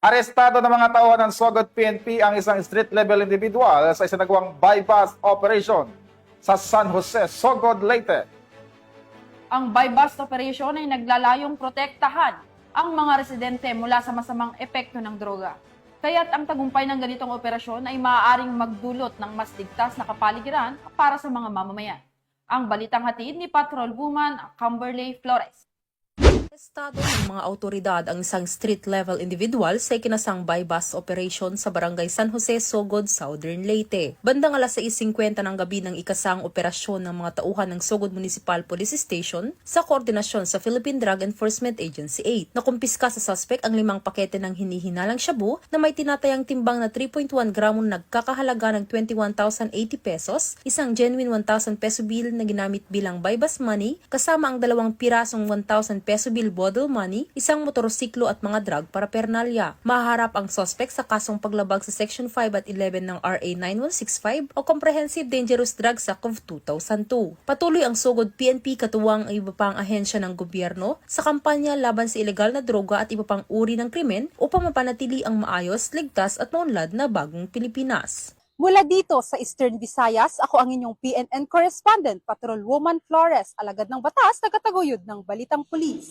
Arestado ng mga tauhan ng Sogod PNP ang isang street-level individual sa isinagawang bypass operation sa San Jose, Sogod, Leyte. Ang buy-bust operation ay naglalayong protektahan ang mga residente mula sa masamang epekto ng droga. Kaya't ang tagumpay ng ganitong operasyon ay maaaring magdulot ng mas ligtas na kapaligiran para sa mga mamamayan. Ang balitang hatid ni Patrolwoman Kimberly Flores. Estado ng mga autoridad ang isang street-level individual sa ikinasang buy-bust operation sa barangay San Jose, Sogod, Southern Leyte. Bandang alas 6:50 ng gabi ng ikasang operasyon ng mga tauhan ng Sogod Municipal Police Station sa koordinasyon sa Philippine Drug Enforcement Agency 8. Nakumpiska sa suspect ang 5 pakete ng hinihinalang shabu na may tinatayang timbang na 3.1 gramo nagkakahalaga ng 21,080 pesos, isang genuine 1,000 peso bill na ginamit bilang buy-bust money, kasama ang 2 pirasong 1,000 peso bill bottle money, isang motorsiklo at mga drug paraphernalia. Maharap ang suspect sa kasong paglabag sa Section 5 at 11 ng RA 9165 o Comprehensive Dangerous Drugs Act of 2002. Patuloy ang Sogod PNP katuwang ang iba pang ahensya ng gobyerno sa kampanya laban sa ilegal na droga at iba pang uri ng krimen upang mapanatili ang maayos, ligtas at maunlad na bagong Pilipinas. Mula dito sa Eastern Visayas, ako ang inyong PNN correspondent, Patrolwoman Flores, alagad ng batas, tagataguyod ng Balitang Pulis.